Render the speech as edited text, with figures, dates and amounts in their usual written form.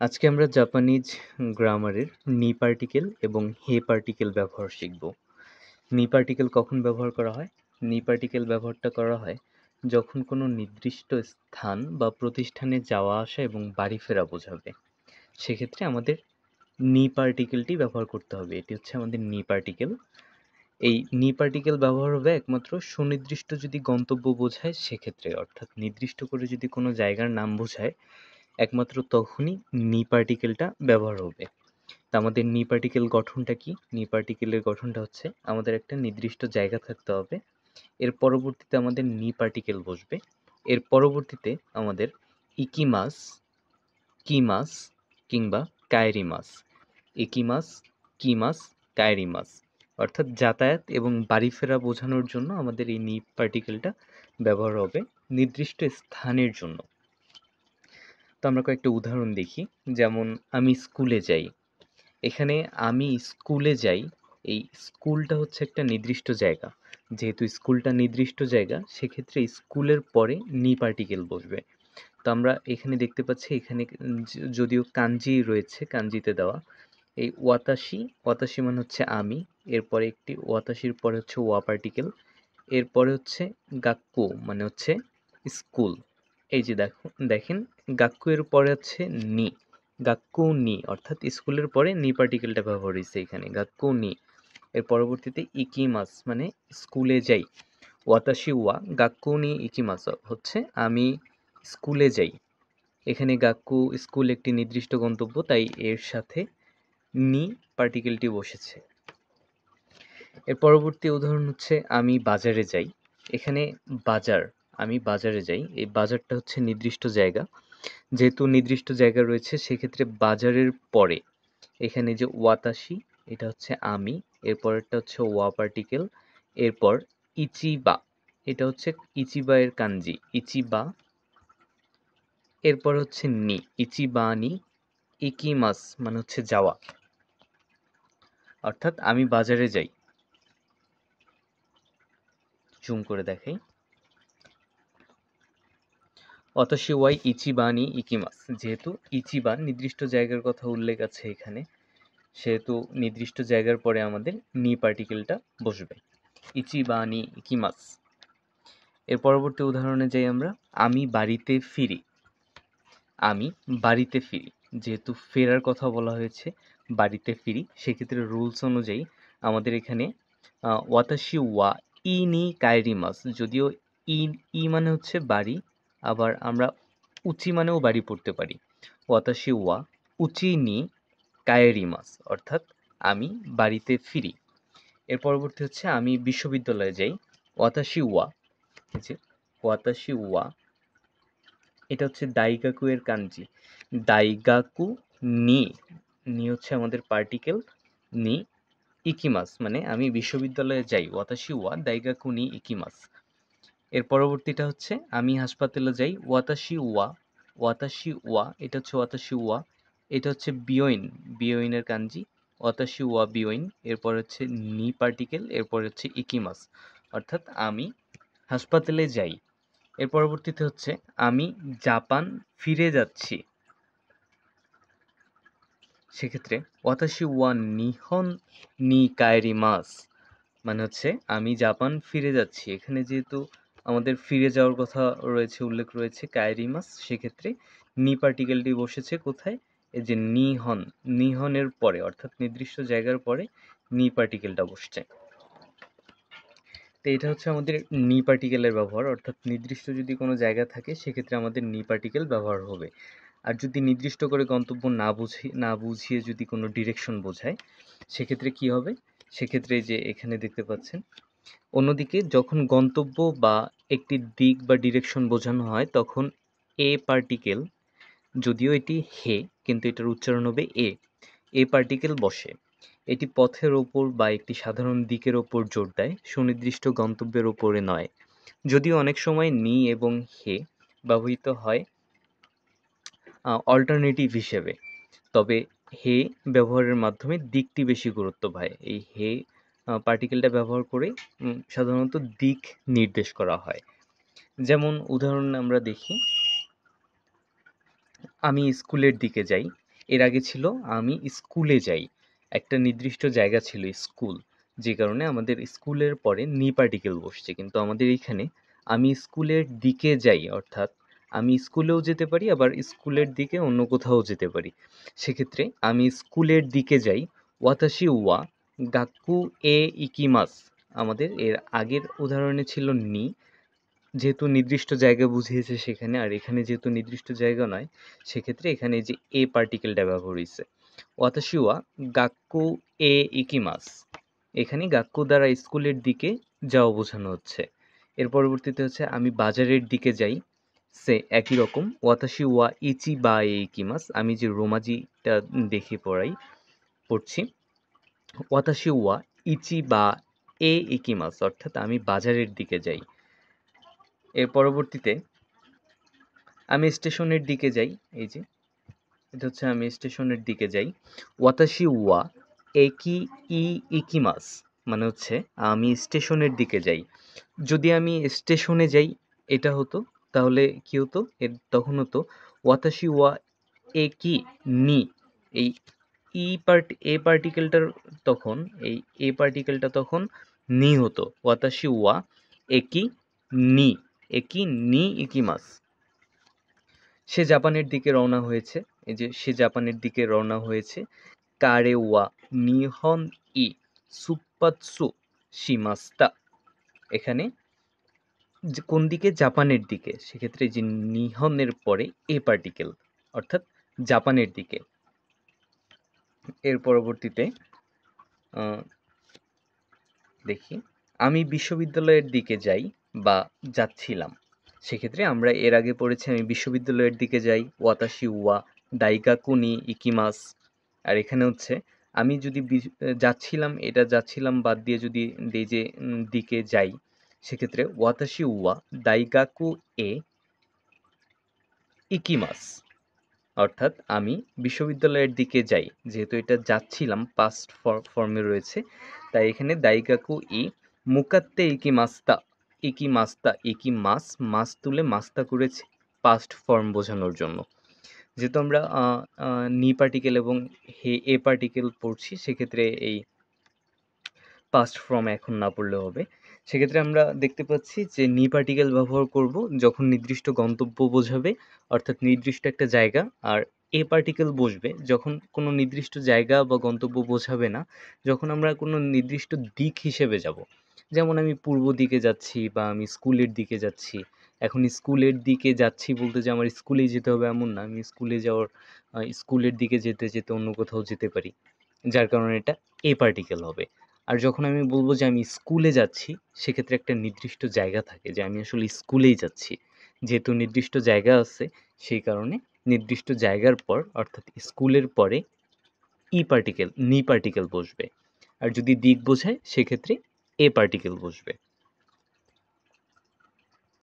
আজকে আমরা জাপানিজ গ্রামারের নি পার্টিকেল এবং হে পার্টিকেল ব্যবহার শিখব। নি পার্টিকেল কখন ব্যবহার করা হয়? নি পার্টিকেল ব্যবহারটা করা হয় যখন কোনো নির্দিষ্ট স্থান বা প্রতিষ্ঠানে যাওয়া আসা এবং বাড়ি ফেরা বোঝাবে। সেক্ষেত্রে আমাদের নি পার্টিকেলটি ব্যবহার করতে হবে। এটি হচ্ছে আমাদের নি পার্টিকেল। এই নি পার্টিকেল ব্যবহার হবে একমাত্র সুনির্দিষ্ট যদি গন্তব্য বোঝায় সেক্ষেত্রে, অর্থাৎ নির্দিষ্ট করে যদি কোনো জায়গার নাম বোঝায় একমাত্র তখনই নি পার্টিকেলটা ব্যবহার হবে। তা আমাদের নি পার্টিকেল গঠনটা কি? নি পার্টিকেলের গঠনটা হচ্ছে আমাদের একটা নির্দিষ্ট জায়গা থাকতে হবে, এর পরবর্তীতে আমাদের নি পার্টিকেল বসবে, এর পরবর্তীতে আমাদের ইকিমাস, কিমাস কিংবা কায়েরিমাস, ইকিমাস, কিমাস, কায়েরিমাস, অর্থাৎ যাতায়াত এবং বাড়ি ফেরা বোঝানোর জন্য আমাদের এই নি পার্টিকেলটা ব্যবহার হবে নির্দিষ্ট স্থানের জন্য। তো আমরা কয়েকটা উদাহরণ দেখি। যেমন আমি স্কুলে যাই। এখানে আমি স্কুলে যাই, এই স্কুলটা হচ্ছে একটা নির্দিষ্ট জায়গা। যেহেতু স্কুলটা নির্দিষ্ট জায়গা, সেক্ষেত্রে স্কুলের পরে নি পার্টিকেল বসবে। তো আমরা এখানে দেখতে পাচ্ছি, এখানে যদিও কাঞ্জি রয়েছে, কাঞ্জিতে দেওয়া এই ওয়াতাশি, ওয়াতাশি মানে হচ্ছে আমি, এরপরে একটি ওয়াতাশির পরে হচ্ছে ওয়া পার্টিকেল, এরপরে হচ্ছে গাক্কু মানে হচ্ছে স্কুল। এই যে দেখেন গাক্কু এর পরে হচ্ছে নি, গাক্কু নি, অর্থাৎ স্কুলের পরে নি পার্টিকেলটা ব্যবহার হয়েছে এখানে, গাক্কু নি। এর পরবর্তীতে ইকিমাস মানে স্কুলে যাই, ওয়াতাশি ওয়া গাক্কু নি ইকিমাস হচ্ছে আমি স্কুলে যাই। এখানে গাক্কু স্কুল একটি নির্দিষ্ট গন্তব্য, তাই এর সাথে নি পার্টিকেলটি বসেছে। এর পরবর্তী উদাহরণ হচ্ছে আমি বাজারে যাই। এখানে বাজার, আমি বাজারে যাই, এই বাজারটা হচ্ছে নির্দিষ্ট জায়গা। যেহেতু নির্দিষ্ট জায়গা রয়েছে, সেক্ষেত্রে বাজারের পরে এখানে যে ওয়াতাশি, এটা হচ্ছে আমি, এরপরেরটা হচ্ছে ওয়া পার্টিকেল, এরপর ইচিবা, এটা হচ্ছে ইচিবা এর কাঞ্জি, ইচিবা, এরপর হচ্ছে নি, ইচিবানি, ইকিমাস মানে হচ্ছে যাওয়া, অর্থাৎ আমি বাজারে যাই। জুম করে দেখাই। অতসি ওয়াই ইচিবানি ইকিমাস, যেহেতু ইচিবান নির্দিষ্ট জায়গার কথা উল্লেখ আছে এখানে, সেহেতু নির্দিষ্ট জায়গার পরে আমাদের নি পার্টিকেলটা বসবে, ইচিবানি ইকিমাস। এর পরবর্তী উদাহরণে যাই আমরা। আমি বাড়িতে ফিরি। আমি বাড়িতে ফিরি, যেহেতু ফেরার কথা বলা হয়েছে, বাড়িতে ফিরি, সেক্ষেত্রে রুলস অনুযায়ী আমাদের এখানে ওয়াতাশি ওয়া ই নি কায়েরিমাস, যদিও ই ই মানে হচ্ছে বাড়ি, আবার আমরা উচি মানেও বাড়ি পড়তে পারি। ওয়াতাশি ওয়া উচি নি কায়েরিমাস, অর্থাৎ আমি বাড়িতে ফিরি। এর পরবর্তী হচ্ছে আমি বিশ্ববিদ্যালয়ে যাই। ওয়াতাশি ওয়া, এই যে ওয়াতাশি ওয়া, এটা হচ্ছে দাইগাকু এর কাঞ্জি, দাইগাকু নি, নি হচ্ছে আমাদের পার্টিকেল, নি ইকিমাস মানে আমি বিশ্ববিদ্যালয়ে যাই, ওয়াতাশি ওয়া দাইগাকু নি ইকিমাস। এর পরবর্তীটা হচ্ছে আমি হাসপাতালে যাই, ওয়াতাশি ওয়া, ওয়াতাশি ওয়া, এটা হচ্ছে ওয়াতাশি ওয়া, এটা হচ্ছে বিয়োইন, বিয়োইনের কাঞ্জি, ওয়াতাশি ওয়া বিয়োইন, এরপর হচ্ছে নি পার্টিকেল, এরপর হচ্ছে ইকিমাস, অর্থাৎ আমি হাসপাতালে যাই। এর পরবর্তীতে হচ্ছে আমি জাপান ফিরে যাচ্ছি। সেক্ষেত্রে ওয়াতাশি ওয়া নিহন নি কায়েরিমাস মানে হচ্ছে আমি জাপান ফিরে যাচ্ছি। এখানে যেহেতু আমাদের ফিরে যাওয়ার কথা রয়েছে, উল্লেখ রয়েছে কায়েরিমাস, সেক্ষেত্রে নি পার্টিকেলটি বসেছে কোথায়? এই যে নিহন, নিহনের পরে, অর্থাৎ নির্দিষ্ট জায়গার পরে নি পার্টিকেলটা বসছে। তো এটা হচ্ছে আমাদের নি পার্টিকেলের ব্যবহার, অর্থাৎ নির্দিষ্ট যদি কোনো জায়গা থাকে সেক্ষেত্রে আমাদের নি পার্টিকেল ব্যবহার হবে। আর যদি নির্দিষ্ট করে গন্তব্য না বুঝিয়ে যদি কোনো ডিরেকশন বোঝায়, সেক্ষেত্রে কি হবে? সেক্ষেত্রে যে এখানে দেখতে পাচ্ছেন, অন্যদিকে যখন গন্তব্য বা একটি দিক বা ডিরেকশন বোঝানো হয়, তখন এ পার্টিকেল, যদিও এটি হে কিন্তু এটার উচ্চারণ হবে এ পার্টিকেল বসে। এটি পথের ওপর বা একটি সাধারণ দিকের ওপর জোর দেয়, সুনির্দিষ্ট গন্তব্যের ওপরে নয়। যদিও অনেক সময় নি এবং হে ব্যবহৃত হয় অল্টারনেটিভ হিসেবে, তবে হে ব্যবহারের মাধ্যমে দিকটি বেশি গুরুত্ব পায়। এই হে পার্টিকেলটা ব্যবহার করে সাধারণত দিক নির্দেশ করা হয়। যেমন উদাহরণ আমরা দেখি, আমি স্কুলের দিকে যাই। এর আগে ছিল আমি স্কুলে যাই, একটা নির্দিষ্ট জায়গা ছিল স্কুল, যে কারণে আমাদের স্কুলের পরে নি পার্টিকেল বসছে। কিন্তু আমাদের এইখানে আমি স্কুলের দিকে যাই, অর্থাৎ আমি স্কুলেও যেতে পারি, আবার স্কুলের দিকে অন্য কোথাও যেতে পারি। সেক্ষেত্রে আমি স্কুলের দিকে যাই, ওয়াতাশি ওয়া গাক্কু এ ইকিমাস। আমাদের এর আগের উদাহরণে ছিল নি, যেহেতু নির্দিষ্ট জায়গা বুঝিয়েছে সেখানে, আর এখানে যেহেতু নির্দিষ্ট জায়গা নয়, সেক্ষেত্রে এখানে এই যে এ পার্টিকেলটা ব্যবহার হয়েছে। ওয়াতাশি ওয়া গাক্কু এ ইকিমাস, এখানে গাক্কু দ্বারা স্কুলের দিকে যাওয়া বোঝানো হচ্ছে। এর পরবর্তীতে হচ্ছে আমি বাজারের দিকে যাই, সে একই রকম। ওয়াতাশি ওয়া ইচি বা এ ইকিমাস, আমি যে রোমাজিটা দেখে পড়ছি, ওয়াতাশি ওয়া ইচি বা এ ইকিমাস, অর্থাৎ আমি বাজারের দিকে যাই। এর পরবর্তীতে আমি স্টেশনের দিকে যাই, এই যে এটা হচ্ছে আমি স্টেশনের দিকে যাই। ওয়াতাশি ওয়া একি ই ইকিমাস, মানে হচ্ছে আমি স্টেশনের দিকে যাই। যদি আমি স্টেশনে যাই এটা হতো, তাহলে কি হতো, তখন হতো ওয়াতাশি ওয়া একি নি। এই এ পার্টিকেলটার তখন, এই এ পার্টিকেলটা তখন নি হতো। ওয়াতাশি ওয়া একি নি, একি নি ইকিমাস। সে জাপানের দিকে রওনা হয়েছে, এই যে সে জাপানের দিকে রওনা হয়েছে। কারে ওয়া নিহন ই সুপাতসু শিমাস্তা, এখানে কোন দিকে, জাপানের দিকে, সেক্ষেত্রে যে নিহনের পরে এ পার্টিকেল, অর্থাৎ জাপানের দিকে। এর পরবর্তীতে দেখি, আমি বিশ্ববিদ্যালয়ের দিকে যাই বা যাচ্ছিলাম, সেক্ষেত্রে আমরা এর আগে পড়েছি আমি বিশ্ববিদ্যালয়ের দিকে যাই, ওয়াতাশি ওয়া দাইগাকু নি ইকিমাস। আর এখানে হচ্ছে আমি যদি যাচ্ছিলাম, এটা যাচ্ছিলাম বাদ দিয়ে যদি এই যে দিকে যাই, সেক্ষেত্রে ওয়াতাশি ওয়া দাইগাকু এ ইকিমাস, অর্থাৎ আমি বিশ্ববিদ্যালয়ের দিকে যাই। যেহেতু এটা যাচ্ছিলাম পাস্ট ফর্মে রয়েছে, তাই এখানে দাইগাকু ই মুকাত্তে ইকিমাস্তা, ইকিমাস্তা, ইকিমাস, মাস তুলে মাস্তা করেছে পাস্ট ফর্ম বোঝানোর জন্য। যেহেতু আমরা নি পার্টিকেল এবং এ পার্টিকেল পড়ছি, সেক্ষেত্রে এই পাস্ট ফর্ম এখন না পড়লেও হবে। সেক্ষেত্রে আমরা দেখতে পাচ্ছি যে নি পার্টিকেল ব্যবহার করব যখন নির্দিষ্ট গন্তব্য বোঝাবে, অর্থাৎ নির্দিষ্ট একটা জায়গা। আর এ পার্টিকেল বসবে যখন কোনো নির্দিষ্ট জায়গা বা গন্তব্য বোঝাবে না, যখন আমরা কোনো নির্দিষ্ট দিক হিসেবে যাব। যেমন আমি পূর্ব দিকে যাচ্ছি বা আমি স্কুলের দিকে যাচ্ছি। এখন স্কুলের দিকে যাচ্ছি বলতে যে আমার স্কুলেই যেতে হবে এমন না, আমি স্কুলের দিকে যেতে যেতে অন্য কোথাও যেতে পারি, যার কারণে এটা এ পার্টিকেল হবে। আর যখন আমি বলবো যে আমি স্কুলে যাচ্ছি, সেক্ষেত্রে একটা নির্দিষ্ট জায়গা থাকে যে আমি আসলে স্কুলেই যাচ্ছি। যেহেতু নির্দিষ্ট জায়গা আছে, সেই কারণে নির্দিষ্ট জায়গার পর, অর্থাৎ স্কুলের পরে নি পার্টিকেল বসবে। আর যদি দিক বোঝায় সেক্ষেত্রে এ পার্টিকেল বসবে।